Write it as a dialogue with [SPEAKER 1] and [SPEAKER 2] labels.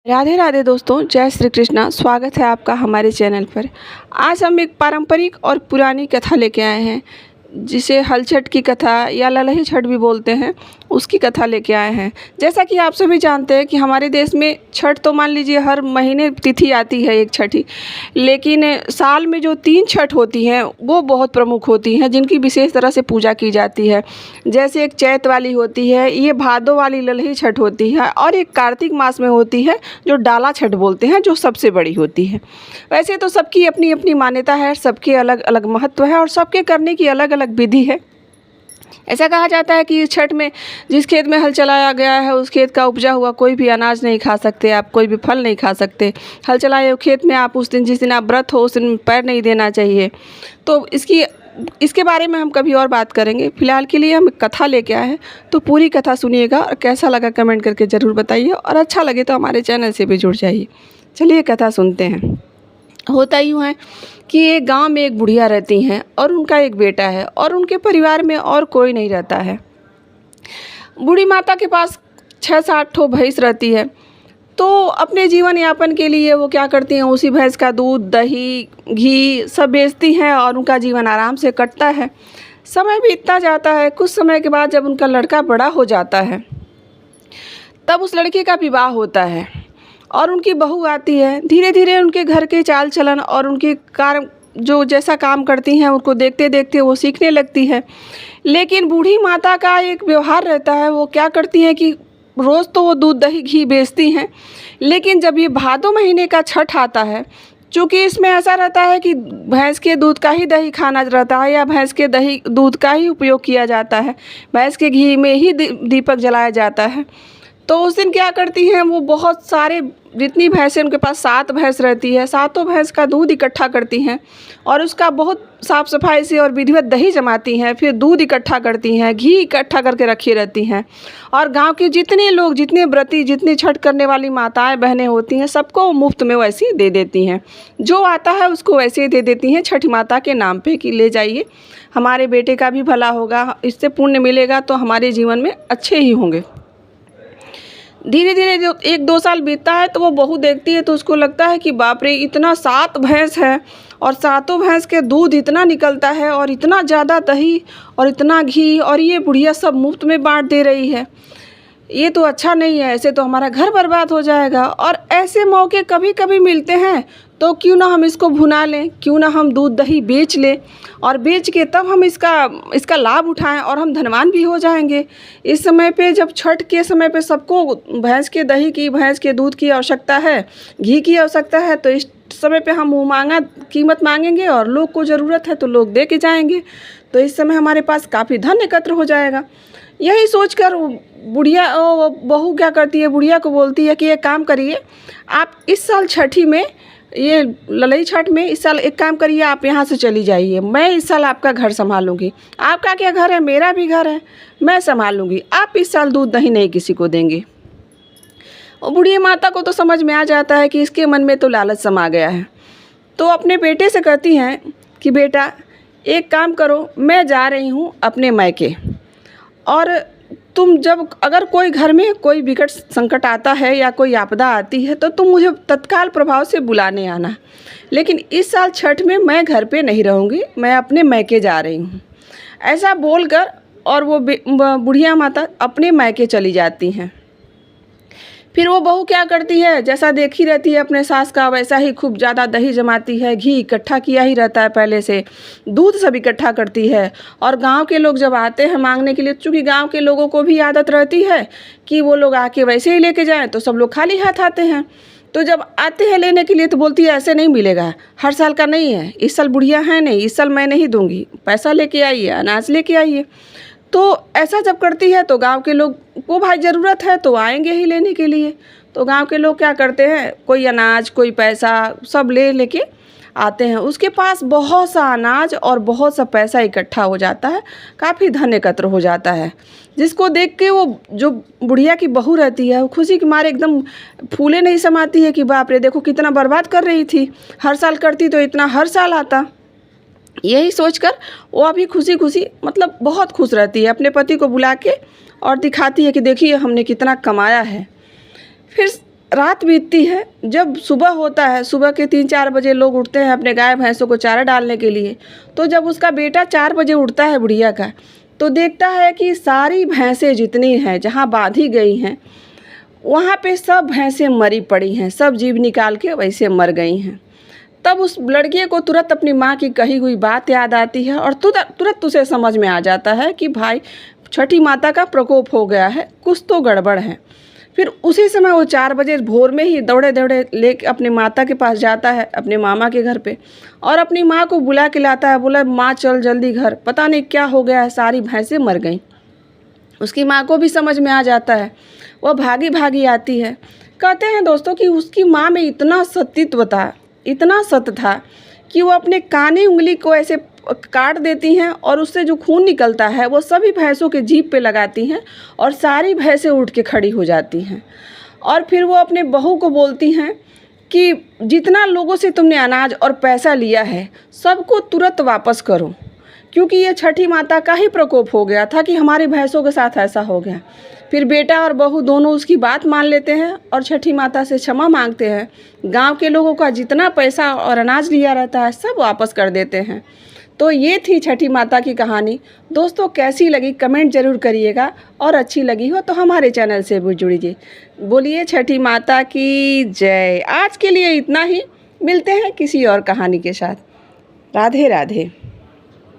[SPEAKER 1] राधे राधे दोस्तों, जय श्री कृष्णा। स्वागत है आपका हमारे चैनल पर। आज हम एक पारंपरिक और पुरानी कथा लेके आए हैं, जिसे हलछठ की कथा या ललही छठ भी बोलते हैं, उसकी कथा लेके आए हैं। जैसा कि आप सभी जानते हैं कि हमारे देश में छठ तो मान लीजिए हर महीने तिथि आती है एक छठी, लेकिन साल में जो 3 छठ होती हैं वो बहुत प्रमुख होती हैं, जिनकी विशेष तरह से पूजा की जाती है। जैसे एक चैत वाली होती है, ये भादो वाली ललही छठ होती है, और एक कार्तिक मास में होती है जो डाला छठ बोलते हैं, जो सबसे बड़ी होती है। वैसे तो सबकी अपनी अपनी मान्यता है, सबके अलग अलग महत्व है और सबके करने की अलग अलग विधि है। ऐसा कहा जाता है कि इस छठ में जिस खेत में हल चलाया गया है उस खेत का उपजा हुआ कोई भी अनाज नहीं खा सकते, आप कोई भी फल नहीं खा सकते। हल चलाए हुए खेत में आप उस दिन, जिस दिन आप व्रत हो, उस दिन पैर नहीं देना चाहिए। तो इसके बारे में हम कभी और बात करेंगे। फिलहाल के लिए हम कथा लेके आए हैं, तो पूरी कथा सुनिएगा और कैसा लगा कमेंट करके ज़रूर बताइए, और अच्छा लगे तो हमारे चैनल से भी जुड़ जाइए। चलिए कथा सुनते हैं। होता यूँ है कि एक गांव में एक बुढ़िया रहती हैं और उनका एक बेटा है, और उनके परिवार में और कोई नहीं रहता है। बूढ़ी माता के पास 6-7 ठो भैंस रहती है। तो अपने जीवन यापन के लिए वो क्या करती हैं, उसी भैंस का दूध, दही, घी सब बेचती हैं और उनका जीवन आराम से कटता है। समय बीतता जाता है। कुछ समय के बाद जब उनका लड़का बड़ा हो जाता है, तब उस लड़के का विवाह होता है और उनकी बहू आती है। धीरे धीरे उनके घर के चाल चलन और उनके कार्य, जो जैसा काम करती हैं, उनको देखते देखते वो सीखने लगती है। लेकिन बूढ़ी माता का एक व्यवहार रहता है, वो क्या करती हैं कि रोज़ तो वो दूध, दही, घी बेचती हैं, लेकिन जब ये भादो महीने का छठ आता है, चूँकि इसमें ऐसा रहता है कि भैंस के दूध का ही दही खाना रहता है या भैंस के दही दूध का ही उपयोग किया जाता है, भैंस के घी में ही दीपक जलाया जाता है। तो उस दिन क्या करती हैं, वो बहुत सारे, जितनी भैंसें उनके पास 7 भैंस रहती है, सातों भैंस का दूध इकट्ठा करती हैं और उसका बहुत साफ़ सफाई से और विधिवत दही जमाती हैं। फिर दूध इकट्ठा करती हैं, घी इकट्ठा करके रखी रहती हैं, और गांव के जितने लोग, जितने व्रती, जितनी छठ करने वाली माताएं बहनें होती हैं, सबको मुफ्त में वैसे ही दे देती हैं। जो आता है उसको वैसे ही दे देती हैं छठी माता के नाम पे कि ले जाइए, हमारे बेटे का भी भला होगा, इससे पुण्य मिलेगा, तो हमारे जीवन में अच्छे ही होंगे। धीरे धीरे जो 1-2 साल बीतता है, तो वो बहू देखती है तो उसको लगता है कि बाप रे, इतना 7 भैंस है और सातों भैंस के दूध इतना निकलता है और इतना ज़्यादा दही और इतना घी, और ये बुढ़िया सब मुफ्त में बांट दे रही है। ये तो अच्छा नहीं है, ऐसे तो हमारा घर बर्बाद हो जाएगा। और ऐसे मौके कभी कभी मिलते हैं, तो क्यों ना हम इसको भुना लें, क्यों ना हम दूध दही बेच लें, और बेच के तब हम इसका लाभ उठाएं और हम धनवान भी हो जाएंगे। इस समय पे, जब छठ के समय पे सबको भैंस के दही की, भैंस के दूध की आवश्यकता है, घी की आवश्यकता है, तो इस समय पे हम मुँह मांगा कीमत मांगेंगे और लोग को ज़रूरत है तो लोग दे के जाएंगे। तो इस समय हमारे पास काफ़ी धन एकत्र हो जाएगा। यही सोचकर बुढ़िया, बहू क्या करती है, बुढ़िया को बोलती है कि एक काम करिए, आप इस साल छठी में, ये ललई छठ में इस साल एक काम करिए, आप यहाँ से चली जाइए, मैं इस साल आपका घर संभालूंगी। आपका क्या घर है, मेरा भी घर है, मैं संभाल लूँगी। आप इस साल दूध दही नहीं किसी को देंगे। और बुढ़िया माता को तो समझ में आ जाता है कि इसके मन में तो लालच समा गया है। तो अपने बेटे से कहती हैं कि बेटा, एक काम करो, मैं जा रही हूँ अपने मायके, और तुम जब, अगर कोई घर में कोई विकट संकट आता है या कोई आपदा आती है, तो तुम मुझे तत्काल प्रभाव से बुलाने आना। लेकिन इस साल छठ में मैं घर पे नहीं रहूँगी, मैं अपने मायके जा रही हूँ। ऐसा बोलकर और वो बुढ़िया माता अपने मायके चली जाती हैं। फिर वो बहू क्या करती है, जैसा देखी रहती है अपने सास का, वैसा ही खूब ज़्यादा दही जमाती है, घी इकट्ठा किया ही रहता है पहले से, दूध सब इकट्ठा करती है। और गांव के लोग जब आते हैं मांगने के लिए, चूँकि गांव के लोगों को भी आदत रहती है कि वो लोग आके वैसे ही लेके जाएं, तो सब लोग खाली हाथ आते हैं। तो जब आते हैं लेने के लिए, तो बोलती है ऐसे नहीं मिलेगा, हर साल का नहीं है, इस साल बुढ़िया है नहीं, इस साल मैं नहीं दूँगी, पैसा लेके आइए, अनाज लेके आइए। तो ऐसा जब करती है, तो गांव के लोग को भाई ज़रूरत है तो आएंगे ही लेने के लिए। तो गांव के लोग क्या करते हैं, कोई अनाज, कोई पैसा, सब लेके आते हैं। उसके पास बहुत सा अनाज और बहुत सा पैसा इकट्ठा हो जाता है, काफ़ी धन एकत्र हो जाता है, जिसको देख के वो जो बुढ़िया की बहू रहती है, वो खुशी के मारे एकदम फूले नहीं समाती है कि बाप रे, देखो कितना बर्बाद कर रही थी, हर साल करती तो इतना हर साल आता। यही सोचकर वो अभी खुशी खुशी, मतलब बहुत खुश रहती है, अपने पति को बुला के और दिखाती है कि देखिए हमने कितना कमाया है। फिर रात बीतती है, जब सुबह होता है, सुबह के 3-4 बजे लोग उठते हैं अपने गाय भैंसों को चारा डालने के लिए। तो जब उसका बेटा 4 बजे उठता है बुढ़िया का, तो देखता है कि सारी भैंसें जितनी हैं जहाँ बांधी गई हैं वहाँ पे सब भैंसें मरी पड़ी हैं, सब जीभ निकाल के वैसे मर गई हैं। तब उस लड़के को तुरंत अपनी माँ की कही हुई बात याद आती है और तुरंत उसे समझ में आ जाता है कि भाई छठी माता का प्रकोप हो गया है, कुछ तो गड़बड़ है। फिर उसी समय वो 4 बजे भोर में ही दौड़े दौड़े लेके अपने माता के पास जाता है, अपने मामा के घर पे, और अपनी माँ को बुला के लाता है। बोला, माँ चल जल्दी घर, पता नहीं क्या हो गया है, सारी भैंसें मर गईं। उसकी माँ को भी समझ में आ जाता है, वह भागी भागी आती है। कहते हैं दोस्तों कि उसकी माँ में इतना सतीत्व था, इतना सत्य था कि वो अपने कानी उंगली को ऐसे काट देती हैं और उससे जो खून निकलता है वो सभी भैंसों के जीभ पे लगाती हैं और सारी भैंसें उठ के खड़ी हो जाती हैं। और फिर वो अपने बहू को बोलती हैं कि जितना लोगों से तुमने अनाज और पैसा लिया है सबको तुरंत वापस करो, क्योंकि ये छठी माता का ही प्रकोप हो गया था कि हमारी भैंसों के साथ ऐसा हो गया। फिर बेटा और बहू दोनों उसकी बात मान लेते हैं और छठी माता से क्षमा मांगते हैं। गांव के लोगों का जितना पैसा और अनाज लिया रहता है सब वापस कर देते हैं। तो ये थी छठी माता की कहानी। दोस्तों कैसी लगी कमेंट ज़रूर करिएगा, और अच्छी लगी हो तो हमारे चैनल से भी जुड़िए। बोलिए छठी माता की जय। आज के लिए इतना ही, मिलते हैं किसी और कहानी के साथ। राधे राधे।